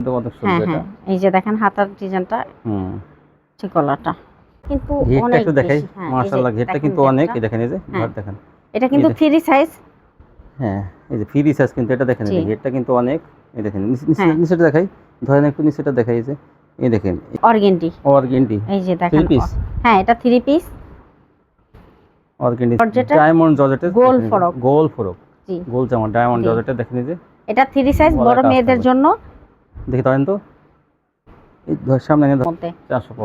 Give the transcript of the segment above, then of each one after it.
কিন্তু অনেক হ্যাঁ সুন্দর এটা। হ্যাঁ এই যে দেখেন হাতার ডিজাইনটা, হুম। ঠিক গলাটা কিন্তু ঘেরটা অনেক একটু দেখাই। বেশি। হ্যাঁ এই যে মাশাআল্লাহ ঘেরটা দেখেন কিন্তু অনেক। ঘেরটা। এই দেখেন এই যে হ্যাঁ ঘর দেখেন। এটা এই কিন্তু যে ফ্রি সাইজ। হ্যাঁ, এই যে ফ্রি সাইজ কিন্তু এটা দেখেন এই জি যে ঘেরটা কিন্তু অনেক। এই দেখেন হ্যাঁ নিচেটা দেখাই। ধরেন একটু নিচেটা দেখাই এই যে। এই দেখেন অর্গেন্ডি। অর্গেন্ডি এই যে 3 দেখেন পিস হ্যাঁ এটা 3 পিস অর্গেন্ডি জর্জেটের ডায়মন্ড জর্জেটের গোল দেখেন এই যে ফরক। গোল ফরক। জি গোল জামা ডায়মন্ড জি জর্জেটের দেখেন এই যে এটা 3 সাইজ বড় গলায় কাজ মেয়েদের থাকবে। জন্য। দেখি ধরেন তো এই সামনে এনে মধ্যে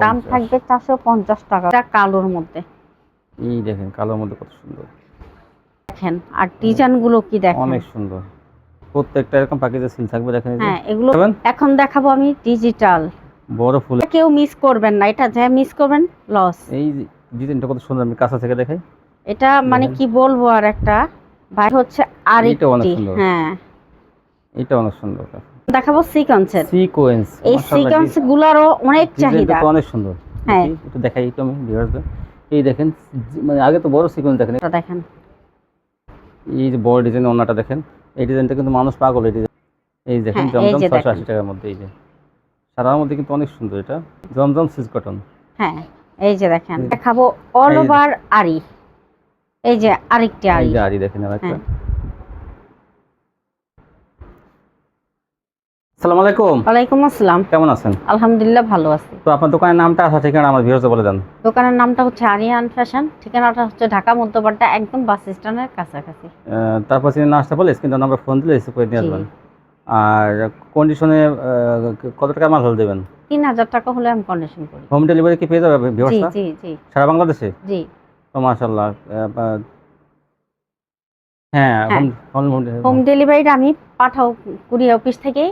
দাম 450। থাকবে 450 টাকা। এটা কালোর মধ্যে এই দেখেন কালোর মধ্যে কত সুন্দর। দেখেন আর ডিজাইন গুলো কি দেখেন। অনেক সুন্দর। প্রত্যেকটা এরকম পাকিজা সিল থাকবে দেখেন এই যে। হ্যাঁ এগুলো দেখবেন এখন দেখাবো আমি ডিজিটাল। বড় ফুল। কেউ মিস করবেন না, এটা যা মিস করবেন লস। এই ডিজাইনটা কত সুন্দর, আমি কাছে থেকে দেখাই। এটা মানে দেখেন কি বলবো, আর একটা ভাই হচ্ছে এইটা অনেক আরেকটি। সুন্দর। হ্যাঁ এটা অনেক সুন্দর। দেখাবো সিকোয়েন্সের। সিকোয়েন্স এই মাশাআল্লাহ। সিকোয়েন্স গুলারও অনেক ডিজাইনটা চাহিদা। তো অনেক সুন্দর। হ্যাঁ দেখি একটু দেখাই একটু আমি ভিউয়ারদের। এই দেখেন মানে আগে তো বড় সিকোয়েন্স দেখেন। এটা দেখেন এই যে বড় ডিজাইন ওন্নাটা দেখেন। এই ডিজাইনটা কিন্তু মানুষ পাগল এই ডিজাইন। এই দেখেন হ্যাঁ এই জমজম যে 680 দেখেন টাকার মধ্যে। এই যে সাদার মধ্যে কিন্তু অনেক সুন্দর এটা। জমজম সিল্ক কটন। হ্যাঁ এই যে দেখেন দেখাবো অল এই যে ওভার আরি। এই যে আরেকটি এই আরি। যে আরি দেখেন আরেকটা। হ্যাঁ আসসালামু আলাইকুম। ওয়ালাইকুম আসসালাম। কেমন আছেন? আলহামদুলিল্লাহ ভালো আছি। তো আপনার দোকানের নামটা আসা ঠিকানা আমার ভিউয়ারদের বলে দেন। দোকানের নামটা হচ্ছে আরিয়ান ফ্যাশন, ঠিকানাটা হচ্ছে ঢাকা মধ্যপাড়া একদম বাস স্ট্যান্ডের কাছাকাছি। তারপর চিনি না আসতে বলে স্ক্রিন নাম্বার ফোন দিলে রিসিভ করে নিয়ে জি আসবেন। আর কন্ডিশনে কত টাকা মাল হল দেবেন? 3000 টাকা হলে আমি কন্ডিশন করি। হোম ডেলিভারি কি পেয়ে যাবে জি ভিউয়ার্সরা জি জি সারা বাংলাদেশে? জি তো মাশাআল্লাহ। হ্যাঁ হ্যাঁ হোম হোম ডেলিভারিটা আমি পাঠাও কুরিয়ার অফিস থেকেই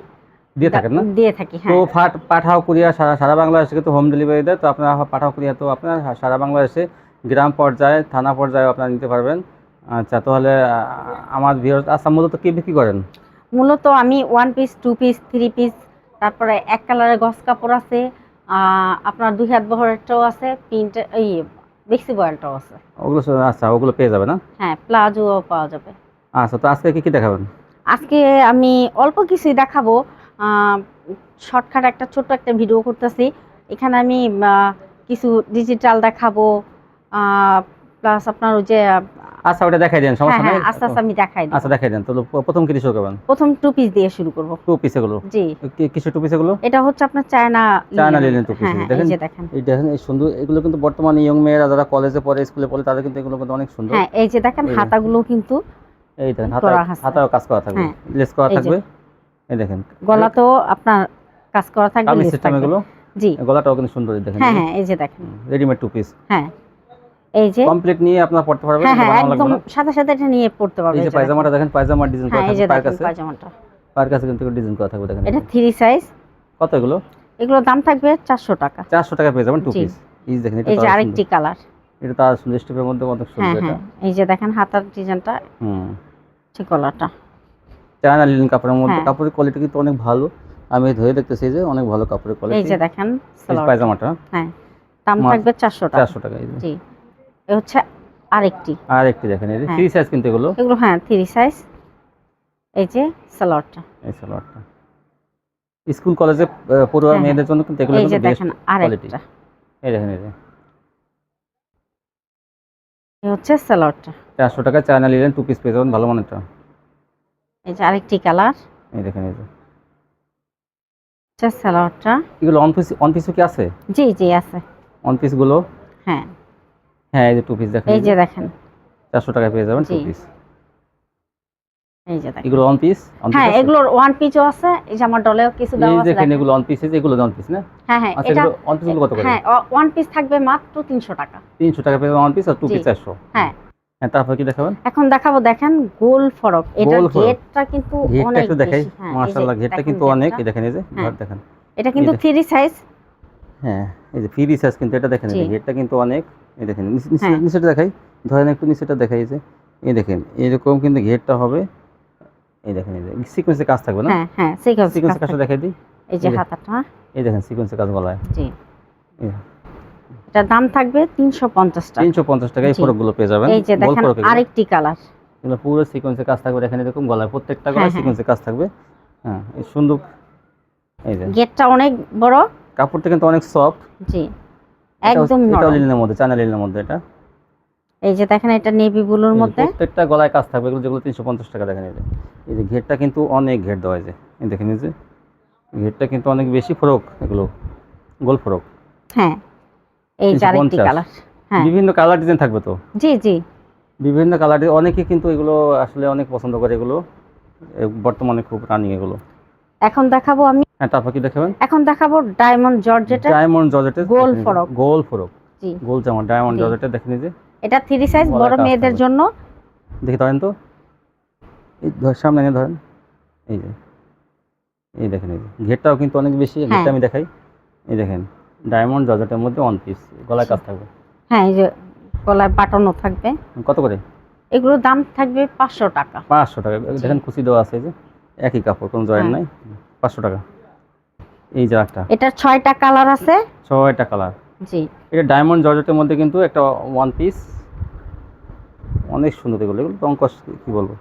দিয়ে থাকেন না? দিয়ে থাকি। তো হ্যাঁ পাঠাও কুরিয়ার সারা সারা বাংলাদেশে কিন্তু হোম ডেলিভারি দেয়। তো আপনারা পাঠাও কুরিয়ার তো আপনার সারা বাংলাদেশে গ্রাম পর্যায়ে থানা পর্যায়ে আপনারা নিতে পারবেন। আচ্ছা তাহলে আমার ভিউয়ার্স আচ্ছা মূলত কি বিক্রি করেন? মূলত আমি 1 পিস 2 পিস 3 পিস, তারপরে এক কালারের গস কাপড় আছে, আপনার 2 হাত বহরেরটাও আছে, প্রিন্ট এই বেক্সি বয়েলটাও আছে। ওগুলো আচ্ছা ওগুলো পেয়ে যাবে না? হ্যাঁ প্লাজোও পাওয়া যাবে। আচ্ছা তো আজকে কি দেখাবেন? আজকে আমি অল্প কিছুই দেখাবো। শর্টকাট একটা ছোট্ট একটা ভিডিও করতেছি। এখানে আমি কিছু ডিজিটাল দেখাবো, প্লাস আপনার ওই যে আচ্ছা ওটা দেখাই দেন, হ্যাঁ সমস্যা হ্যাঁ নাই। আস্তে আস্তে আমি দেখাই দিব। আচ্ছা দেখাই দেন। তো প্রথম কি দিয়ে শুরু করবেন? প্রথম 2 পিস দিয়ে শুরু করব। টু পিস এগুলো জি কিছু টু পিস এগুলো এটা হচ্ছে আপনার China China linen. Linen two piece হ্যাঁ হ্যাঁ এই দেখেন। যে দেখেন। এই দেখেন এই সুন্দর এগুলো কিন্তু বর্তমানে ইয়ং মেয়েরা যারা কলেজে পড়ে স্কুলে পড়ে তাদের কিন্তু এগুলো কিন্তু অনেক সুন্দর। হ্যাঁ এই যে দেখেন এই যে হাতাগুলো কিন্তু এই দেখেন করা আছে। হাতাও কাজ করা থাকবে, হ্যাঁ লেস করা এই যে থাকবে। এই দেখেন গলাতেও আপনার কাজ করা থাকবে, কামিজ লেস সিস্টেম থাকবে। এগুলো। জি গলাটাও কিন্তু সুন্দর দেখেন। হ্যাঁ হ্যাঁ এই যে দেখেন। রেডিমেড টু পিস হ্যাঁ এই যে কমপ্লিট নিয়ে আপনারা পড়তে পারবেন, হ্যাঁ এটা হ্যাঁ বানানো লাগবে একদম না। সাথে সাথে এটা নিয়ে পড়তে পারবে। এই যে এই যে দেখেন। পায়জামাটা দেখেন, পায়জামার ডিজাইন করা হ্যাঁ এই থাকবে যে পায়ের দেখেন কাছে। পায়জামাটা। পায়ের কাছে কিন্তু ডিজাইন করা থাকবে দেখেন। এটা 3 সাইজ। কত এগুলো? এগুলোর দাম থাকবে 400 টাকা। 400 টাকা পেয়ে যাবেন টু জি পিস। এই দেখেন এটা এই তো যে আরো সুন্দর। আরেকটি কালার। এটা তার সুন্দর স্টেপের মধ্যে অনেক হ্যাঁ সুন্দর এটা। হ্যাঁ এই যে দেখেন হাতার ডিজাইনটা, হুম ঠিক কলারটা। চায়না লিনেন কাপড়ের মধ্যে। হ্যাঁ কাপড়ের কোয়ালিটি কিন্তু অনেক ভালো। আমি ধরে দেখতেছি যে অনেক ভালো কাপড়ের এই কোয়ালিটি। যে দেখেন এই যে সালোয়ার। পায়জামাটা হ্যাঁ দাম মাত্র থাকবে 400 টাকা। 400 টাকা। এই যে জি এ হচ্ছে আরেকটি। আর একটি দেখেন এই যে হ্যাঁ ফ্রি সাইজ কিন্তু এগুলো। এগুলো হ্যাঁ 3 সাইজ। এই যে সালোয়ারটা। এই সালোয়ারটা স্কুল কলেজে পড়ুয়া হ্যাঁ হ্যাঁ মেয়েদের জন্য কিন্তু এগুলো এই যে কিন্তু বেস্ট দেখেন কোয়ালিটি। আরেকটা। এই দেখেন এই যে এই হচ্ছে সালোয়ারটা। 400 টাকা চায়না লিনেন টু পিস পেয়ে যাবেন ভালো মানেরটা। এই যে আরেকটি কালার। এই দেখেন এই যে হচ্ছে সালোয়ারটা। এগুলো অন পিসও কি আছে? জি জি আছে। অন পিস গুলো হ্যাঁ হ্যাঁ এই যে টু পিস দেখেন এই এই যে যে দেখেন। 400 টাকায় পেয়ে যাবেন টু জি পিস। এই যে দেখেন। এগুলো অন পিস হ্যাঁ এগুলোর 1 পিসও আছে। এই যে আমার ডলেও কিছু দেওয়া এই আছে দেখেন দেখেন। এগুলো অন পিস, এগুলো অন পিস না? হ্যাঁ হ্যাঁ আচ্ছা এটা এগুলো অন পিস গুলো কত করে? হ্যাঁ 1 পিস থাকবে মাত্র 300 টাকা। 300 টাকা পেয়ে যাবেন অন পিস আর টু জি পিস 400। হ্যাঁ হ্যাঁ তারপর কি দেখাবেন? এখন দেখাবো দেখেন গোল ফরক। এটা গোল ফরক। ঘেরটা কিন্তু ঘেরটা অনেক একটু দেখাই। বেশি। হ্যাঁ এই যে মাশাআল্লাহ ঘেরটা দেখেন কিন্তু অনেক। ঘেরটা। এই দেখেন এই যে হ্যাঁ ঘর দেখেন। এটা কিন্তু 3 সাইজ। হ্যাঁ এই যে ফ্রি সাইজ কিন্তু এটা দেখেন এই জি যে ঘেরটা কিন্তু অনেক। এই দেখেন হ্যাঁ নিচেটা দেখাই। ধরেন একটু নিচেটা দেখাই এই যে। এই দেখেন এরকম কিন্তু ঘেরটা হবে। এই দেখেন এই যে সিকোয়েন্সে কাজ থাকবে না? হ্যাঁ হ্যাঁ সিকোয়েন্স সিকোয়েন্সে কাজ কাজটা থাকবে। দেখাই দিই। এই যে এই যে হাতাটা। এই দেখেন সিকোয়েন্সে কাজ গলায়। জি এই এটার দাম থাকবে 350 টাকা। 350 টাকায় এই জি ফরকগুলো পেয়ে যাবেন। এই যে গোল দেখেন ফরক এগুলো। আরেকটি কালার। এগুলো পুরো সিকোয়েন্সে কাজ থাকবে দেখেন এরকম গলায়, প্রত্যেকটা হ্যাঁ গলায় হ্যাঁ সিকোয়েন্সে কাজ থাকবে। হ্যাঁ এই সুন্দর এই যে গেটটা অনেক বড়। কাপড়টা কিন্তু অনেক সফট। জি, একদম এটাও নরম। লিনেনের মধ্যে, চায়না লিনেনের মধ্যে এটা। এই যে দেখেন এটা নেভি ব্লুর এই যে মধ্যে। প্রত্যেকটা গলায় কাজ থাকবে, এগুলো যেগুলো 350 টাকা দেখেন। এই যে ঘেরটা কিন্তু অনেক ঘের দেওয়া যায়, এই দেখেন এই যে ঘেরটা কিন্তু অনেক বেশি ফরক, এগুলো গোল ফরক। হ্যাঁ, এই যে আরেকটি 350। কালার। হ্যাঁ, বিভিন্ন কালার ডিজাইন থাকবে তো, জি জি। বিভিন্ন কালার। অনেকে কিন্তু এগুলো আসলে অনেক পছন্দ করে, এগুলো বর্তমানে খুব রানিং এগুলো। এখন দেখাবো আমি, হ্যাঁ, তারপর কি দেখাবেন? এখন দেখাবো ডায়মন্ড জর্জেটের ডায়মন্ড জর্জেটের গোল দেখেন এই যে, ফরক। গোল ফরক, জি গোল জামা ডায়মন্ড জি। জর্জেটের দেখেন এই যে এটা 3 সাইজ, গলায় বড় কাজ মেয়েদের থাকবে। জন্য। দেখি ধরেন তো, এই সামনে এনে ধরেন। এই যে এই দেখেন এই যে ঘেরটাও কিন্তু অনেক বেশি, হ্যাঁ ঘেরটা আমি দেখাই। এই দেখেন ডায়মন্ড জর্জেটের মধ্যে ওয়ান পিস, গলায় কাজ থাকবে। হ্যাঁ, এই যে গলায় বাটনও থাকবে। কত করে? এগুলোর দাম থাকবে 500 টাকা। 500 টাকা। জি। দেখেন কুচি দেওয়া আছে, এই যে একই কাপড়, কোনো জয়েন্ট হ্যাঁ, নাই। 500 টাকা। এই যে একটা এটার 6টা কালার আছে। 6টা কালার। জি। এটা ডায়মন্ড জর্জেটের মধ্যে কিন্তু একটা ওয়ান পিস, অনেক সুন্দর। এগুলো এগুলো রং কস কি বলবো,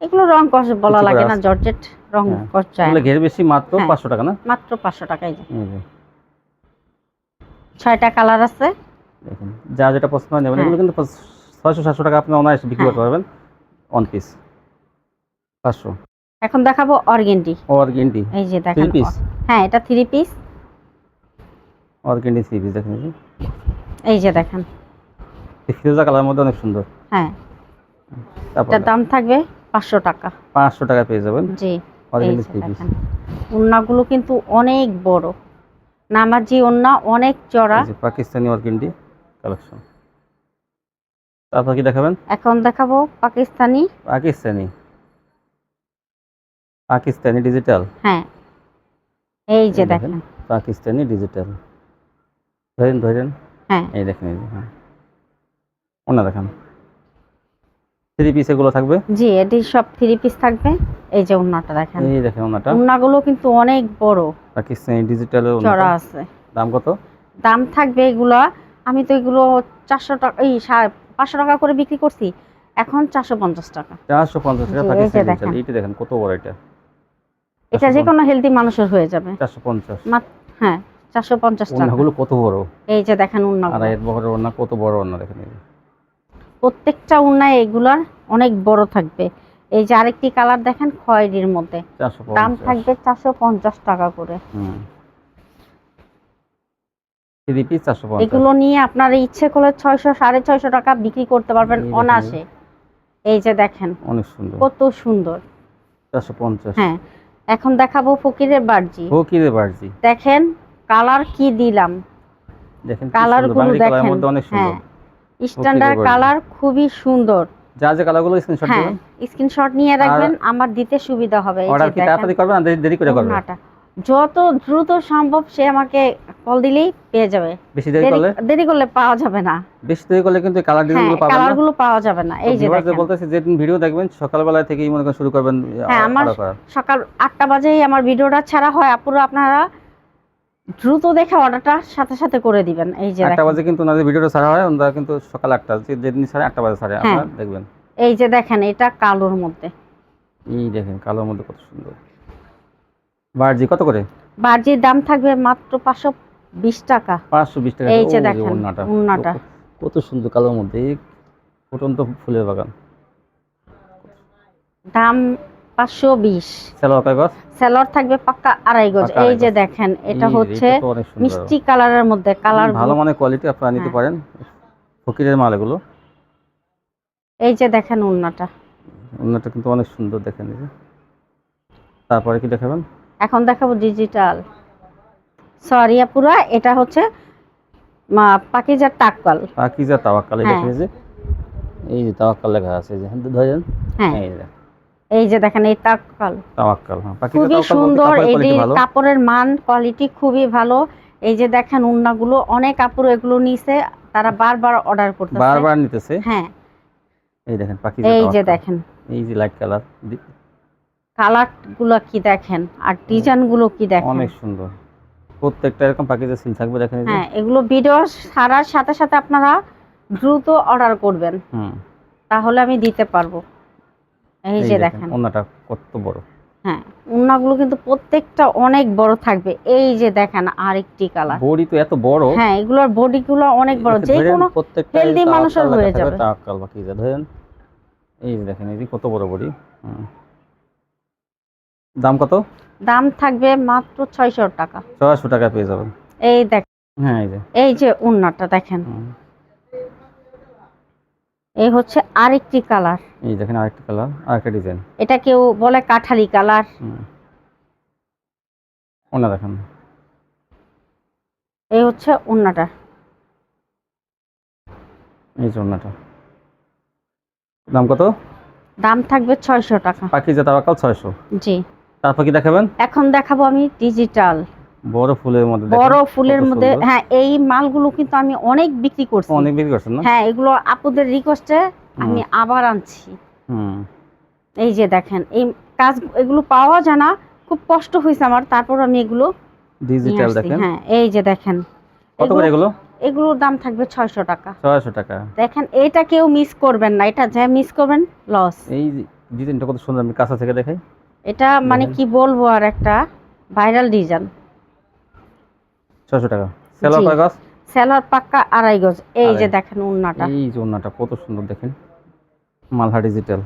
এগুলো রং কষ বলা কুচি করা লাগে না, আছে। জর্জেট রং হ্যাঁ, কষ যায় এগুলো না। ঘের বেশি, মাত্র হ্যাঁ, 500 টাকা না? মাত্র 500 টাকা। এই যে এই যে 6টা কালার আছে। দেখেন, যা যেটা পছন্দ হয় নেবেন। হ্যাঁ এগুলো কিন্তু 600-700 টাকা আপনি অনায়াসে বিক্রি করতে হ্যাঁ। পারবেন ওয়ান পিস। 500। এখন দেখাবো অর্গেন্ডি। অর্গেন্ডি এই যে 3 দেখেন পিস, হ্যাঁ, এটা 3 পিস। অর্গেন্ডি 3 পিস দেখেন এই যে। এই যে দেখেন। এই ফিরোজা কালার মধ্যে অনেক সুন্দর। হ্যাঁ, তারপর এটার দাম থাকবে 500 টাকা। 500 টাকা পেয়ে যাবেন জি। এই অর্গেন্ডি যে 3 পিস। দেখেন ওড়নাগুলো কিন্তু অনেক বড়, নামাজি ওড়না, অনেক চড়া। এই যে পাকিস্তানি অর্গেন্ডি কালেকশন। তারপর কি দেখাবেন? এখন দেখাবো পাকিস্তানি। পাকিস্তানি, পাকিস্তানি ডিজিটাল। হ্যাঁ, এই যে এই দেখেন দেখেন। পাকিস্তানি ডিজিটাল। ধরেন ধরেন, হ্যাঁ এই দেখেন এই যে, হ্যাঁ ওনা দেখেন 3 পিস এগুলো থাকবে। জি, এটি সব 3 পিস থাকবে। এই যে ওড়নাটা দেখেন, এই দেখেন ওনাটা ওড়নাগুলো কিন্তু অনেক বড়, পাকিস্তানি ডিজিটালের ওনাটা। চড়া আছে। দাম কত? দাম থাকবে এগুলো, আমি তো এগুলো 400 টাকা, 500 টাকা করে বিক্রি করছি, এখন 450 টাকা। 450 টাকা জি, এই যে পাকিস্তানি ডিজিটাল। দেখেন, এইটা দেখেন কত বড় এটা। এটা যে 450, কোনো হেলদি মানুষের হয়ে যাবে। 450। হ্যাঁ, 450 টাকা। ওনাগুলো কত বড়, এই যে দেখেন ওড়নাগুলো, আড়াই বহরের ওনা, কত বড় ওনা দেখেন এই যে। প্রত্যেকটা ওড়নায় এগুলার অনেক বড় থাকবে। এই যে আরেকটি কালার দেখেন খয়েরির মধ্যে, দাম 450। থাকবে 450 টাকা করে। হুম, 3 পিস 450। এগুলো নিয়ে আপনার ইচ্ছে করলে 600 650 টাকা বিক্রি করতে পারবেন এই দেখেন অনায়াসে। এই যে দেখেন অনেক সুন্দর, কত সুন্দর। 450। হ্যাঁ, এখন দেখাবো ফকিরের বার্জি। ফকিরের বার্জি দেখেন কালার কি দিলাম, দেখেন, কি কালার সুন্দর, গুলো বাঙালি কালারের দেখেন। মধ্যে অনেক সুন্দর। হ্যাঁ, স্ট্যান্ডার্ড বার্জি। কালার, খুবই সুন্দর। যা যে কালারগুলো স্ক্রিনশট হ্যাঁ, দিবেন। স্ক্রিনশট নিয়ে রাখবেন, আমার দিতে সুবিধা হবে। এই যে অর্ডার কি দেখেন তাড়াতাড়ি করবেন না দেরি করে করবেন? ওড়নাটা যত দ্রুত সম্ভব সে আমাকে কল দিলেই পেয়ে যাবে। বেশি দেরি করলে? দেরি করলে পাওয়া যাবে না। বেশি দেরি করলে কিন্তু কালার হ্যাঁ, ডিজাইনগুলো পাবেন না। কালারগুলো পাওয়া যাবে না। এই যে ভিউয়ার্স দেখেন। বলতেছি, যেদিন ভিডিও দেখবেন সকালবেলা থেকেই মনে করেন শুরু করবেন হ্যাঁ, আমার অর্ডার করা। সকাল 8টা বাজেই আমার ভিডিওটা ছাড়া হয়। আপুরা আপনারা দ্রুত দেখে অর্ডারটা সাথে সাথে করে দিবেন। এই যে 8টা দেখেন, বাজে কিন্তু ওনাদের ভিডিওটা ছাড়া হয়, ওনারা কিন্তু সকাল 8টা, যেদিন ছাড়ে 8টা বাজে ছাড়ে, হ্যাঁ। আপনারা দেখবেন। এই যে দেখেন এটা কালোর মধ্যে। এই দেখেন কালোর মধ্যে কত সুন্দর। বার্জি কত করে? বার্জির দাম থাকবে মাত্র 520 টাকা। 520 টাকা। এই যে ও দেখেন ওড়নাটা ওড়নাটা, কত সুন্দর কালোর মধ্যে, এই ফুটন্ত ফুলের বাগান। দাম 520। সেলোয়ার কয় গজ? সেলর থাকবে পাক্কা 2.5 গজ। পাকা এই আড়াই যে গজ। দেখেন এটা হচ্ছে এটা তো অনেক সুন্দর, মিষ্টি কালারের মধ্যে, কালার ভালো মানের কোয়ালিটি, আপনারা নিতে হ্যাঁ। পারেন। ফকিরের মাল এগুলো। এই যে দেখেন ওড়নাটা, ওড়নাটা কিন্তু অনেক সুন্দর দেখেন এই যে। তারপরে কি দেখাবেন? এখন দেখাবো ডিজিটাল। সরি আপুরা, এটা হচ্ছে পাকিজার টাক্কাল। পাকিজা তাওয়াক্কাল, এই হ্যাঁ দেখেন এই যে তাওয়াক্কাল লেখা আছে, এই যে ধরেন। হ্যাঁ, এই যে এই যে দেখেন এই টাক্কাল তাওয়াক্কাল, হ্যাঁ পাকিজা খুবই তাওয়াক্কাল বলতে সুন্দর। কাপড়ের কোয়ালিটি এটির ভালো। কাপড়ের মান কোয়ালিটি খুবই ভালো। এই যে দেখেন ওড়নাগুলো, অনেক কাপড় এগুলো নিছে, তারা বারবার অর্ডার করতেছে। বারবার নিতেছে। হ্যাঁ, এই দেখেন পাকিজা এই যে তাওয়াক্কাল, দেখেন এই যে লাইট কালার, কালার গুলো কি দেখেন, আর ডিজাইন গুলো কি দেখেন, অনেক সুন্দর। প্রত্যেকটা এরকম পাকিজা সিল থাকবে দেখেন এই যে। হ্যাঁ, এগুলো ভিডিও ছাড়ার সাথে সাথে আপনারা দ্রুত অর্ডার করবেন, হুম, তাহলে আমি দিতে পারবো। এই যে দেখেন ওড়নাটা কত বড়, হ্যাঁ, ওড়নাগুলো কিন্তু প্রত্যেকটা অনেক বড় থাকবে। এই যে দেখেন আরেকটি কালার। বডি তো এত বড়, হ্যাঁ, এগুলোর বডিগুলো অনেক বড়, যে ধরেন কোনো প্রত্যেকটা হেলদি মানুষের হয়ে যাবে। তাওয়াক্কাল বাকি যা ধরেন, এই যে দেখেন এই যে কত বড় বডি। দাম কত? দাম থাকবে মাত্র 600 টাকা। 600 টাকা পেয়ে যাবেন। এই দেখ, হ্যাঁ এই যে ওড়নাটা দেখেন, হুম, এই হচ্ছে আরেকটি কালার। এই দেখেন আরেকটা কালার, আরেকটা ডিজাইন। এটা কেউ বলে কাঠালি কালার। ওনা দেখেন, এই হচ্ছে ওড়নাটা। এই যে ওনাটা। দাম কত? দাম থাকবে 600 টাকা। পাকিজা তাওয়াক্কাল 600। জি। তারপর কি দেখাবেন? এখন দেখাবো আমি ডিজিটাল বড় ফুলের মধ্যে দেখেন, বড় ফুলের কত মধ্যে। সুন্দর। হ্যাঁ, এই মালগুলো কিন্তু আমি অনেক বিক্রি করছি। অনেক বিক্রি করছেন না? হ্যাঁ, এগুলো আপুদের রিকোয়েস্টে আমি আবার আনছি। হুম, এই যে দেখেন, এই কাজ এগুলো পাওয়া যায় না, খুব কষ্ট হয়েছে আমার, তারপর আমি এগুলো নিয়ে ডিজিটাল আসছি। দেখেন। হ্যাঁ, এই যে দেখেন, কত করে এগুলো? এগুলোর দাম থাকবে 600 টাকা। 600 টাকা। দেখেন, এটা কেউ মিস করবেন না, এটা যা মিস করবেন লস। এই ডিজাইনটা কত সুন্দর, আমি কাছে থেকে দেখাই। এটা মানে কি বলবো, আর একটা ভাইরাল ডিজাইন। 600 টাকা। সেলার জি। কয় গজ? সেলার পাক্কা 2.5 গজ। এই যে আড়াই। দেখেন ওড়নাটা। এই যে ওড়নাটা কত সুন্দর দেখেন, মালহা ডিজিটাল।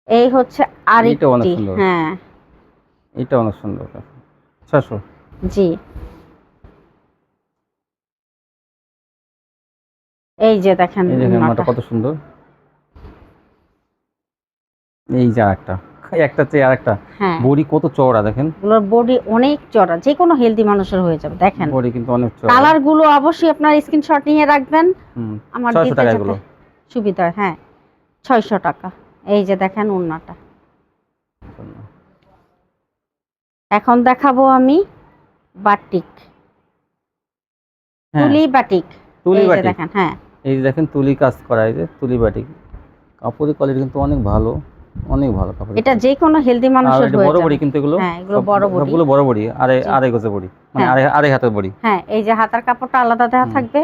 এই হচ্ছে এইটা অনেক আরেকটি। সুন্দর। হ্যাঁ, এটা অনেক সুন্দর। 600। জি। এই যে দেখেন এই দেখেন ওড়নাটা ওড়নাটা। কত সুন্দর। এই যে আরেকটা, একটা চেয়ে আরেকটা। হ্যাঁ, বডি কত চওড়া দেখেন। এগুলোর বডি অনেক চড়া, যে কোনো হেলদি মানুষের হয়ে যাবে। দেখেন বডি কিন্তু অনেক চওড়া। কালার গুলো অবশ্যই আপনার স্ক্রিনশট নিয়ে রাখবেন, আমার 600 দিতে টাকা যাতে এগুলো। সুবিধা হয়। হ্যাঁ, 600 টাকা। এই যে দেখেন ওড়নাটা। এখন দেখাবো আমি বাটিক, হ্যাঁ, তুলি বাটিক। তুলি এই যে বাটিক। দেখেন, হ্যাঁ, এই যে দেখেন তুলি কাজ করা, এই যে তুলি বাটিক। কাপড়ের কোয়ালিটি কিন্তু অনেক ভালো, অনেক ভালো কাপড়। এটা যে কোনো হেলদি আর মানুষের এটা হয়ে বড় বডি যাবে। কিন্তু এগুলো। হ্যাঁ, এগুলো বড় বডি। সবগুলো বড় বডি, জি। আড়াই গজের বডি, মানে হ্যাঁ। আড়াই হাতের বডি। হ্যাঁ, এই যে হাতার কাপড়টা আলাদা দেওয়া থাকবে।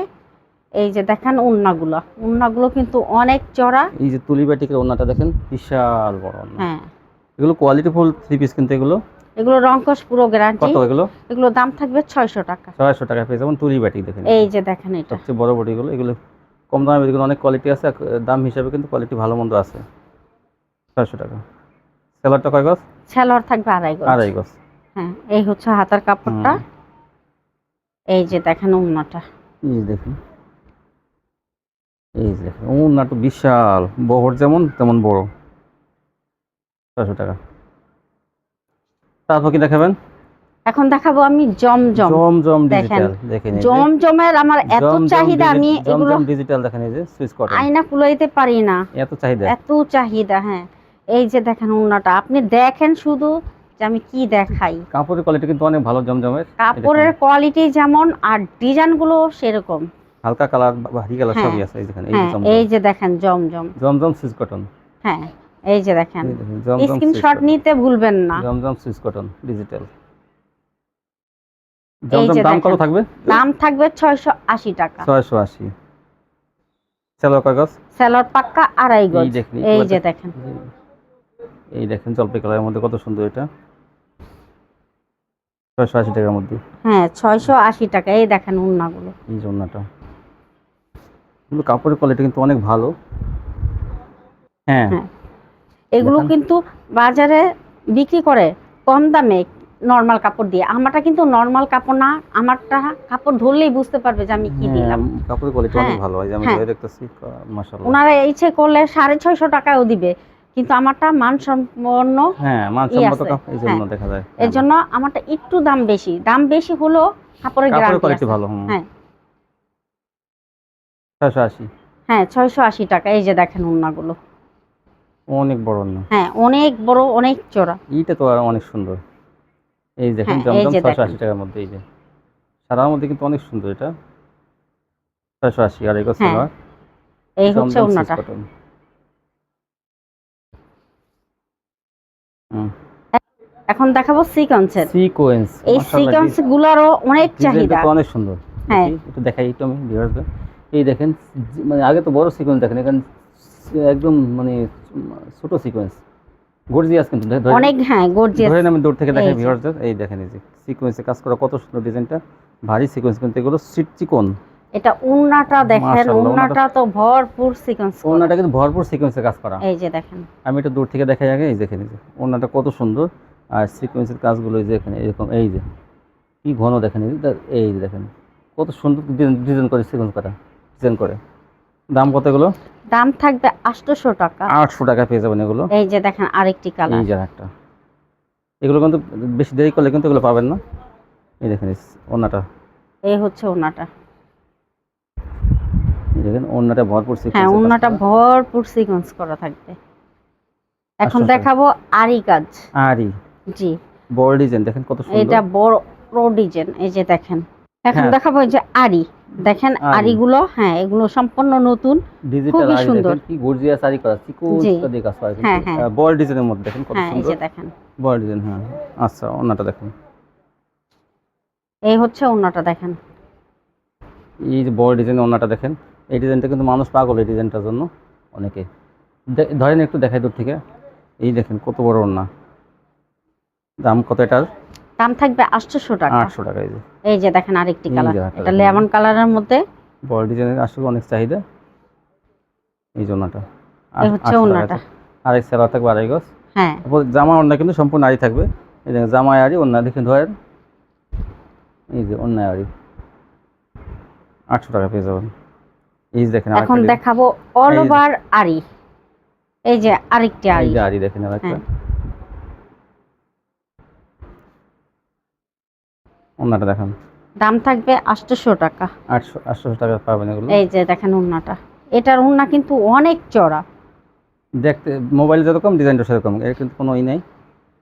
এই যে দেখেন ওড়নাগুলো কিন্তু অনেক চড়া। এই যে তুলি বাটিকের ওড়নাটা দেখেন, বিশাল বড় ওড়না। হ্যাঁ, এগুলো কোয়ালিটি ফুল থ্রি পিস কিন্তু এগুলো। এগুলো রংকশ পুরো গ্যারান্টি। কত এগুলো? এগুলো দাম থাকবে 600 টাকা। 600 টাকা পেয়ে যাবেন তুলি বাটিক দেখেন। এই যে দেখেন, এটা সবচেয়ে বড় বডিগুলো, এগুলো কম দামে, এগুলো অনেক কোয়ালিটি আছে, দাম হিসাবে কিন্তু কোয়ালিটি ভালো মন্দ আছে। 600 টাকা। সেলারটা কয় গজ? সালোয়ার থাকবে 2.5 গজ। আড়াই গজ। হ্যাঁ, এই হচ্ছে হাতার কাপড়টা। এই যে দেখেন ওড়নাটা। এই দেখুন, এই যে দেখুন ওড়নাটা বিশাল, বহর যেমন তেমন বড়। 600 টাকা। তারপর কি দেখাবেন? এখন দেখাবো আমি জমজম। জমজম দেখেন, ডিজিটাল দেখেন, এই যে জমজমের আমার এত চাহিদা, আমি এগুলো জমজম ডিজিটাল দেখেন, এই যে সুইচ কটন, আয়না কুলাইতে পারি না, এত চাহিদা। এত চাহিদা। হ্যাঁ, এই যে দেখেন ওড়নাটা, আপনি দেখেন শুধু যে আমি কি দেখাই। কাপড়ের কোয়ালিটি কিন্তু অনেক ভালো জমজমের। কাপড়ের কোয়ালিটি যেমন আর ডিজাইন গুলো সেরকম। হালকা কালার, ভারী কালার হ্যাঁ, সবই আছে। এই দেখেন, এই হ্যাঁ, যে এই যে দেখেন জমজম। জমজম সুইচ কটন। হ্যাঁ, এই যে দেখেন, এই দেখেন জমজম সুইচ স্ক্রিনশট কটন। নিতে ভুলবেন না। জমজম সুইচ কটন ডিজিটাল। এই জমজম যে দাম কত দেখেন, থাকবে? দাম থাকবে 680 টাকা। 680। সেলোয়ার কয় গজ? সালোয়ার পাক্কা 2.5 গজ। এই দেখেন, এই যে দেখেন, এই দেখেন জলপাই কালারের মধ্যে কত সুন্দর এটা। 680 টাকার মধ্যে। হ্যাঁ, 680 টাকা। এই দেখেন ওড়নাগুলো। এই যে ওড়নাটা, কিন্তু কাপড়ের কোয়ালিটি কিন্তু অনেক ভালো। হ্যাঁ, হ্যাঁ, এগুলো দেখেন। কিন্তু বাজারে বিক্রি করে কম দামে নরমাল কাপড় দিয়ে। আমারটা কিন্তু নরমাল কাপড় না, আমারটা কাপড় ধরলেই বুঝতে পারবে যে আমি কি দিলাম। কাপড়ের কোয়ালিটি অনেক হ্যাঁ, ভালো, এই যে আমি হ্যাঁ। ধরে দেখতেছি, মাশাআল্লাহ। ওনারা ইচ্ছে করলে 650 টাকাও দিবে, কিন্তু আমারটা মানসম্পন্ন হ্যাঁ, মানসম্মত আছে। কাপড়, এই জন্য দেখা যায়। এর জন্য আমারটা একটু দাম বেশি হলো, কাপড়ের কাপড়ের গ্যারান্টি কোয়ালিটি আছে। ভালো। হ্যাঁ, 680। হ্যাঁ, 680 টাকা। এই যে দেখেন ওড়নাগুলো। অনেক বড় না, হ্যাঁ, অনেক বড়, অনেক চড়া। এইটা তো আর অনেক সুন্দর। এই দেখেন হ্যাঁ, এই জমজম যে 680 দেখেন। টাকার মধ্যে, এই যে সাদার মধ্যে কিন্তু অনেক সুন্দর এটা। 680 আর এগো হ্যাঁ, সালোয়ার। এই হচ্ছে জমজম সুইচ ওড়নাটা। কটন। হুম, এখন দেখাবো সিকোয়েন্সের। সিকোয়েন্স। এই মাশাআল্লাহ, সিকোয়েন্স গুলারও অনেক ডিজাইনটা চাহিদা। তো অনেক সুন্দর। হ্যাঁ। দেখি একটু দেখাই, একটু আমি ভিউয়ারদের। এই দেখেন, মানে আগে তো বড় সিকোয়েন্স দেখেন, এখানে একদম মানে ছোট সিকোয়েন্স। গর্জিয়াস কিন্তু অনেক, হ্যাঁ গর্জিয়াস। ধরেন আমি দূর থেকে দেখাই এই যে। ভিউয়ারদের, এই দেখেন এই যে সিকোয়েন্সে কাজ করা কত সুন্দর ডিজাইনটা, ভারী সিকোয়েন্স কিন্তু এগুলো চিকন। এটা উন্নাটা দেখেন, মাশাআল্লাহ, উন্নাটা তো ভরপুর সিকোয়েন্স করা। ওন্নাটা কিন্তু ভরপুর সিকোয়েন্সে কাজ করা। এই যে দেখেন, আমি একটু দূর থেকে দেখাই আগে, এই দেখেন এই যে ওন্নাটা কত সুন্দর, আর সিকোয়েন্সের কাজগুলো এই যে এখানে এরকম, এই যে কি ঘন দেখেন, এই যে দেখেন কত সুন্দর ডিজাইন করে সিকোয়েন্স করা, ডিজাইন করে। দাম কত এগুলো? দাম থাকবে 800 টাকা। 800 টাকা পেয়ে যাবেন এগুলো। এই যে দেখেন আরেকটি কালার। এই যে একটা, এগুলো কিন্তু বেশি দেরি করলে কিন্তু এগুলো পাবেন না। এই দেখেন ওন্নাটা, এই হচ্ছে ওন্নাটা। এই দেখেন ওন্নাটা ভরপুর হ্যাঁ, সিকোয়েন্স, ওন্নাটা ভরপুর সিকোয়েন্স করা থাকবে। এখন আচ্ছা, দেখাবো আরি কাজ। আরি জি, বড় ডিজাইন দেখেন কত সুন্দর। এটা বড় ডিজাইন। এই যে দেখেন, এখন হ্যাঁ। দেখাবো এই যে আরি। দেখেন আরি। আরিগুলো, হ্যাঁ এগুলো সম্পূর্ণ নতুন, ডিজিটাল খুবই আরি সুন্দর। দেখেন কি গর্জিয়াস আরি করা, চিকন জি। দিয়ে কাজ করা হ্যাঁ, কিন্তু হ্যাঁ। বড় ডিজাইনের মধ্যে দেখেন কত হ্যাঁ এই সুন্দর যে দেখেন, বড় ডিজাইন। হ্যাঁ আচ্ছা, ওন্নাটা দেখেন, এই হচ্ছে ওন্নাটা দেখেন। এই যে বড় ডিজাইন ওন্নাটা দেখেন, এই ডিজাইনটা কিন্তু মানুষ পাগল এই ডিজাইনটার জন্য অনেকে। ধরেন একটু দেখাই দূর থেকে, এই দেখেন কত বড় ওন্না। দাম কত এটার? দাম থাকবে 800 টাকা। 800 টাকা। এই যে এই যে দেখেন আরেকটি এই যে কালার, আরেকটা এটা দেখেন। লেমন কালারের মধ্যে। বড় ডিজাইনের আসলে অনেক চাহিদা, এই যে ওন্নাটা। এই হচ্ছে 800 টাকা ওন্নাটা। আছে। আরেক সেলা থাকবে আড়াই গজ। হ্যাঁ, তারপর জামা ওন্না কিন্তু সম্পূর্ণ আড়ি থাকবে, এই দেখেন জামায় আড়ি, ওন্না দেখেন ধরেন, এই যে অন্যায় আড়ি 800 টাকা পেয়ে যাবেন। এই যে দেখেন এখন দেখাবো অল এই যে- ওভার আরি। এই যে আরেকটি এই আরি। যে আড়ি দেখেন আরেকটা, হ্যাঁ। ওন্নাটা দেখেন, দাম থাকবে 800 টাকা। 800 টাকা পাবেন এগুলো। এই যে দেখেন ওন্নাটা, এটার ওন্না কিন্তু অনেক চড়া। দেখতে মোবাইল যেরকম ডিজাইনটা সেরকম, এর কিন্তু কোনো ই নেই।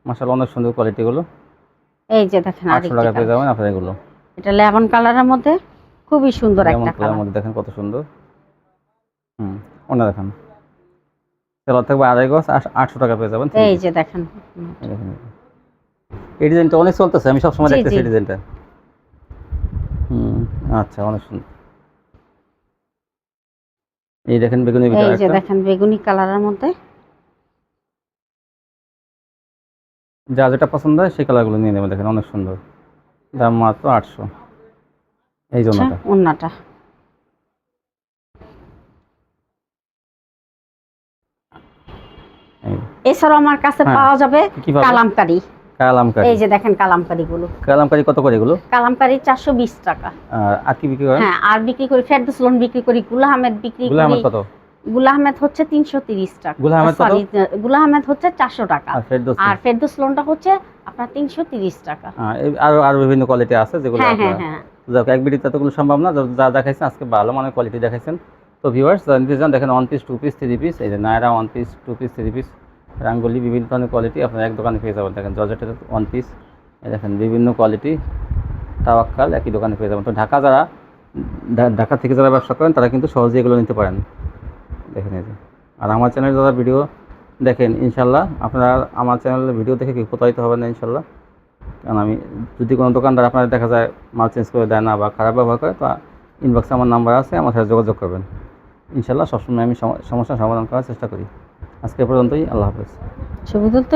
মাশাআল্লাহ অনেক সুন্দর কোয়ালিটিগুলো। এই যে দেখেন 800 আরেকটি টাকা পেয়ে কালার। যাবেন আপনার এগুলো। এটা লেমন কালারের মধ্যে খুবই সুন্দর যেমন একটা কালার কালার। মধ্যে দেখেন কত সুন্দর। ওন্না দেখেন, সেলার থাকবে আড়াই গজ, 800 টাকা পেয়ে যাবেন। এই যে দেখেন, এই দেখেন, এই ডিজাইনটা অনেক চলতেছে, আমি সবসময় জি, দেখতেছি জি। এই ডিজাইনটা। আচ্ছা, অনেক সুন্দর। এই দেখেন বেগুনি ভিতরে এই যে একটা, দেখেন বেগুনি কালারের মধ্যে। যা যেটা পছন্দ হয় সেই কালারগুলো নিয়ে নেবেন, দেখেন অনেক সুন্দর। দাম মাত্র 800। এই আচ্ছা, জন্যটা ওন্নাটা। এছাড়াও আমার কাছে হ্যাঁ। পাওয়া যাবে কি পাবেন? কালামকারী। কালামকারি। এই যে দেখেন কালামকারী গুলো। কালামকারি কত করে এগুলো? কালামকারী 420 টাকা। আর কি বিক্রি করেন? হ্যাঁ, আর বিক্রি করি ফেরদৌস লোন বিক্রি করি, গুল আহমেদ বিক্রি গুলা করি। আহমেদ কত? গুল আহমেদ হচ্ছে 330 টাকা। গুল আহমেদ কত? সরি, গুল আহমেদ হচ্ছে 400 টাকা। আর ফেরদৌস? আর ফেরদৌস লোনটা হচ্ছে আপনার 330 টাকা। আরো আরো বিভিন্ন কোয়ালিটি আছে যেগুলো হ্যাঁ, হ্যাঁ, আপনারা, হ্যাঁ। যাক এক ভিডিওতে এতগুলো সম্ভব না, যা দেখাইছেন আজকে ভালো মানের কোয়ালিটি দেখাইছেন। তো ভিউয়ার্স নিতে চান দেখেন 1 পিস 2 পিস 3 পিস, এই যে নায়রা 1 পিস 2 পিস 3 পিস, রাঙ্গুলি বিভিন্ন ধরনের কোয়ালিটি আপনারা এক দোকানে পেয়ে যাবেন। দেখেন জর্জেটের 1 পিস, এই দেখেন বিভিন্ন কোয়ালিটি, তাওয়াক্কাল একই দোকানে পেয়ে যাবেন। তো ঢাকা থেকে যারা ব্যবসা করেন তারা কিন্তু সহজেই এগুলো নিতে পারেন। দেখেন এই যে, আর আমার চ্যানেলে যারা ভিডিও দেখেন ইনশাল্লাহ আপনারা আমার চ্যানেলের ভিডিও দেখে কি প্রতারিত হবেন না ইনশাল্লাহ। কারণ আমি যদি কোনো দোকানদার আপনার দেখা যায় মাল চেঞ্জ করে দেয় না বা খারাপ ব্যবহার করে, তো ইনবক্সে আমার নাম্বার আছে, আমার সাথে যোগাযোগ করবেন। ইনশাল্লাহ সবসময় আমি সমস্যার সমাধান করার চেষ্টা করি। আজকে পর্যন্তই, আল্লাহ হাফেজ। ছবি তুলতে